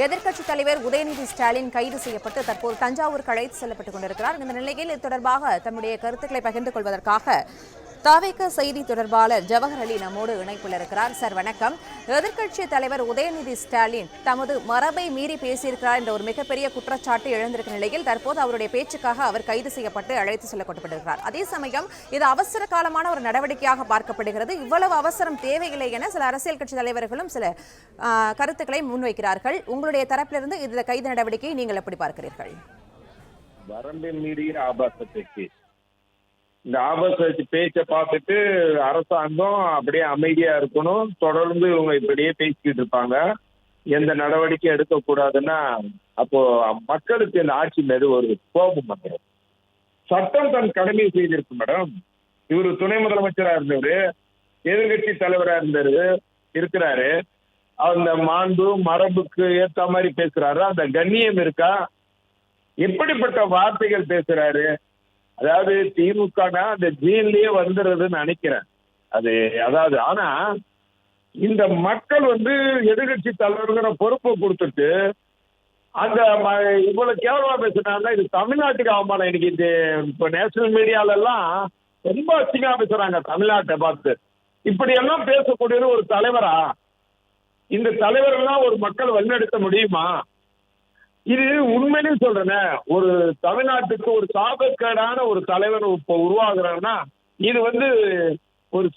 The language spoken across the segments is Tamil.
எதிர்க்கட்சித் தலைவர் உதயநிதி ஸ்டாலின் கைது செய்யப்பட்டு தற்போது தஞ்சாவூருக்கு அழைத்து செல்லப்பட்டுக் கொண்டிருக்கிறார். இந்த நிலையில் இது தொடர்பாக தம்முடைய கருத்துக்களை பகிர்ந்து கொள்வதற்காக தவேக செய்தி தொடர்பாளர் ஜவஹர் அலி நம்மோடு இணைப்பில் இருக்கிறார். சார் வணக்கம். எதிர்க்கட்சித் தலைவர் உதயநிதி ஸ்டாலின் தமது மரபை மீறி பேசியிருக்கிறார் என்ற ஒரு மிகப்பெரிய குற்றச்சாட்டு எழுந்திருக்கும் நிலையில் தற்போது அவருடைய பேச்சுக்காக அவர் கைது செய்யப்பட்டு அழைத்து செல்லப்பட்டிருக்கிறார். அதே சமயம் இது அவசர காலமான ஒரு நடவடிக்கையாக பார்க்கப்படுகிறது. இவ்வளவு அவசரம் தேவையில்லை என சில அரசியல் கட்சி தலைவர்களும் சில கருத்துக்களை முன்வைக்கிறார்கள். உங்களுடைய தரப்பிலிருந்து இந்த கைது நடவடிக்கையை நீங்கள் எப்படி பார்க்கிறீர்கள்? வரம்பின் மீறிய ஆபாசத்திற்கு இந்த ஆபாச பேச்சை பார்த்துட்டு அரசாங்கம் அப்படியே அமைதியா இருக்கணும். தொடர்ந்து இவங்க இப்படியே பேசிக்கிட்டு இருப்பாங்க, எந்த நடவடிக்கை எடுக்கக்கூடாதுன்னா அப்போ மக்களுக்கு இந்த ஆட்சி மீது ஒரு கோபம் வந்துடும். சட்டம் தன் கடமையை செய்திருக்கு மேடம். இவரு துணை முதலமைச்சரா இருந்தவரு, எதிர்கட்சி தலைவரா இருக்கிறாரு. அந்த மாண்பு மரபுக்கு ஏத்த மாதிரி பேசுறாரு. அந்த கண்ணியம் இருக்கா? எப்படிப்பட்ட வார்த்தைகள் பேசுறாரு? அதாவது திமுக அந்த ஜீன்லயே வந்துடுறதுன்னு நினைக்கிறேன். அதாவது ஆனா இந்த மக்கள் எதிர்கட்சி தலைவர்கிற பொறுப்பை கொடுத்துட்டு அந்த இவ்வளவு கேவலமா பேசுறாங்கன்னா இது தமிழ்நாட்டுக்கு அவமானம். இன்னைக்கு இந்த இப்ப நேஷனல் மீடியால எல்லாம் ரொம்ப அசிங்கமா பேசுறாங்க தமிழ்நாட்டை பார்த்து. இப்படி எல்லாம் பேசக்கூடிய ஒரு தலைவரா? இந்த தலைவர் எல்லாம் ஒரு மக்கள் வழிநடத்த முடியுமா? இது உண்மையிலே சொல்றேன், ஒரு தமிழ்நாட்டுக்கு ஒரு சாபக்கேடான ஒரு தலைவர் இப்ப உருவாகுறாங்கன்னா இது ஒரு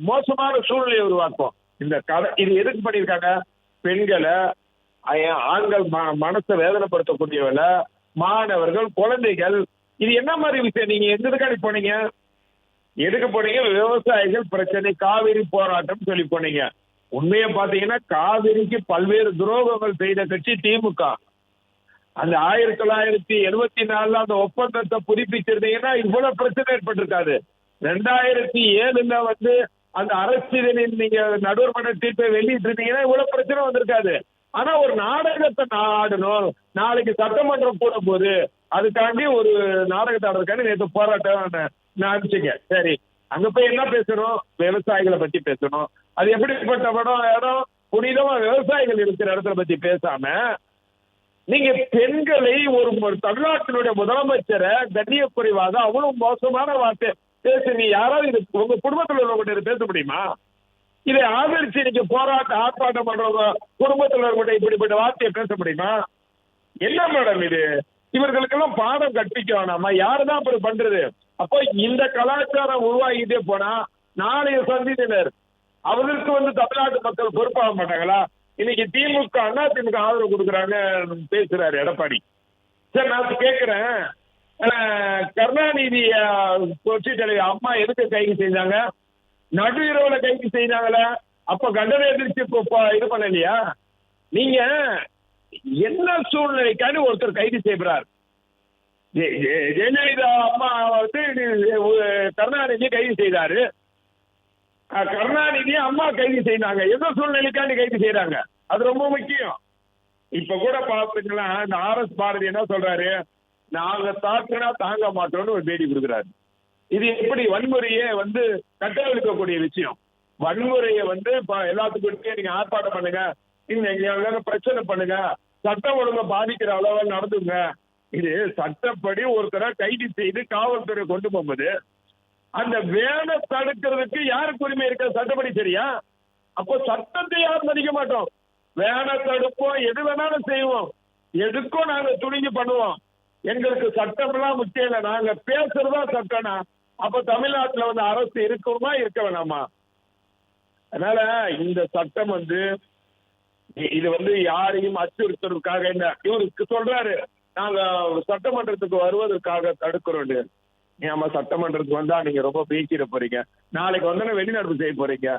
மோசமான சூழ்நிலையை உருவாக்கும். இந்த கதை இது எதுக்கு பண்ணியிருக்காங்க? பெண்களை, ஆண்கள் மனசை வேதனைப்படுத்தக்கூடியவள, மாணவர்கள், குழந்தைகள், இது என்ன மாதிரி விஷயம்? நீங்க எதுக்காடி போனீங்க? எதுக்கு போனீங்க? விவசாயிகள் பிரச்சனை, காவிரி போராட்டம் சொல்லி போனீங்க. உண்மையை பாத்தீங்கன்னா காவிரிக்கு பல்வேறு துரோகங்கள் செய்த கட்சி திமுக. அந்த 1974 அந்த ஒப்பந்தத்தை புதுப்பிச்சிருந்தீங்கன்னா இவ்வளவு பிரச்சனை ஏற்பட்டிருக்காது. 2007 அந்த அரசியலில் நீங்க நடுவர் மன்ற தீர்ப்பை வெளியிட்டு இருந்தீங்கன்னா இவ்வளவு பிரச்சனை வந்திருக்காது. ஆனா ஒரு நாடகத்தை ஆடணும். நாளைக்கு சட்டமன்றம் கூட போது அதுக்காண்டி ஒரு நாடகத்தை ஆடுறதுக்காண்டி நேற்று போராட்டம் நான் அனுப்பிச்சிங்க. சரி, அங்க போய் என்ன பேசணும்? விவசாயிகளை பத்தி பேசணும். அது எப்படிப்பட்ட இடம்? புனிதமா விவசாயிகள் இருக்கிற இடத்துல பத்தி பேசாம நீங்க பெண்களை ஒரு தமிழ்நாட்டினுடைய முதலமைச்சரை கண்ணியக்குறைவாக அவ்வளவு மோசமான வார்த்தை பேசுறீங்க. யாராவது இது உங்க குடும்பத்தில் உள்ளவங்க பேச முடியுமா? இதை ஆதரிச்சு நீங்க ஆர்ப்பாட்டம் பண்றவங்க குடும்பத்தில் உள்ளவங்க இப்படிப்பட்ட வார்த்தையை பேச முடியுமா? என்ன மேடம் இது? இவர்களுக்கெல்லாம் பாடம் கற்பிக்க வேணாமா? யாருதான் அப்படி பண்றது? அப்போ இந்த கலாச்சாரம் உருவாகிட்டே போனா நாளைய சந்ததியினர் அவர்களுக்கு தமிழ்நாட்டு மக்கள் பொறுப்பாக மாட்டாங்களா? இன்னைக்கு திமுக அதிமுக ஆதரவு கொடுக்குறாங்க பேசுறாரு எடப்பாடி. சரி, நான் கேட்கிறேன், கருணாநிதி புரட்சி தலைவர் அம்மா எதுக்கு கைது செஞ்சாங்க? நடு இரவுல கைது செய்தாங்களே, அப்ப கண்டன எதிர்த்து இது பண்ணலையா? நீங்க என்ன சூழ்நிலைக்கான ஒருத்தர் கைது செய்கிறார்? ஜெயலலிதா அம்மா கருணாநிதி கைது செய்தாரு. கருணாநிதி அம்மா கைது செய்தாங்க. எந்த சூழ்நிலைக்காண்டி கைது செய்யறாங்க? அது ரொம்ப முக்கியம். இப்ப கூட பாத்தீங்கன்னா இந்த RS பாரதி என்ன சொல்றாரு? நாங்க தாக்குனா தாங்க மாட்டோம்னு ஒரு பேட்டி கொடுக்குறாரு. இது எப்படி வன்முறையை கட்டவிழ்க்கக்கூடிய விஷயம்? வன்முறையை எல்லாத்துக்கும் நீங்க ஆர்ப்பாட்டம் பண்ணுங்க, நீங்க பிரச்சனை பண்ணுங்க, சட்டம் ஒழுங்கை பாதிக்கிற அளவில் நடந்துங்க. இது சட்டப்படி ஒருத்தரை கைது செய்து காவல்துறை கொண்டு போகும்போது அந்த வேலை தடுக்கிறதுக்கு யாருக்கு உரிமை இருக்க? சட்டப்படி சரியா? அப்போ சட்டத்தை யாரும் மதிக்க மாட்டோம். வேலை தடுப்போம், எது வேணாலும் செய்வோம், எதுக்கும் நாங்க துணிஞ்சு பண்ணுவோம். எங்களுக்கு சட்டம் எல்லாம் முக்கியம் இல்லை, நாங்க பேசுறதா சட்டம்னா அப்ப தமிழ்நாட்டுல அரசு இருக்கணுமா இருக்க வேணாமா? அதனால இந்த சட்டம் இது யாரையும் அச்சுறுத்துறதுக்காக என்ன இவருக்கு சொல்றாரு, நாங்க சட்டமன்றத்துக்கு வருவதற்காக தடுக்கிறோம். நம்ம சட்டமன்றத்துக்கு வந்தா நீங்க ரொம்ப பேசிட போறீங்க, நாளைக்கு வெளிநடப்பு செய்ய போறீங்க,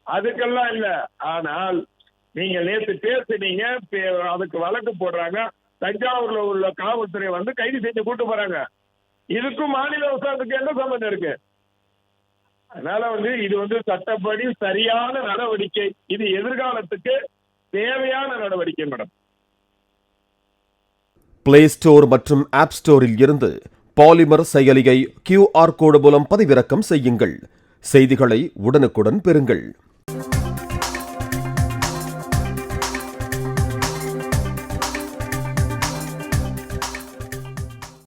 அதுக்கெல்லாம் இல்ல. ஆனால் நீங்க நேற்று பேசுனீங்க, அதுக்கு வழக்கு போடுறாங்க. தஞ்சாவூர்ல உள்ள காவல்துறை கைது செஞ்சு கூட்டு போறாங்க. இதுக்கும் மாநில அரசாங்கத்துக்கு என்ன சம்பந்தம் இருக்கு? அதனால இது சட்டப்படி சரியான நடவடிக்கை. இது எதிர்காலத்துக்கு தேவையான நடவடிக்கை மேடம். பிளே ஸ்டோர் மற்றும் ஆப் ஸ்டோரில் இருந்து பாலிமர் செயலியை QR கோடு மூலம் பதிவிறக்கம் செய்யுங்கள். செய்திகளை உடனுக்குடன் பெறுங்கள்.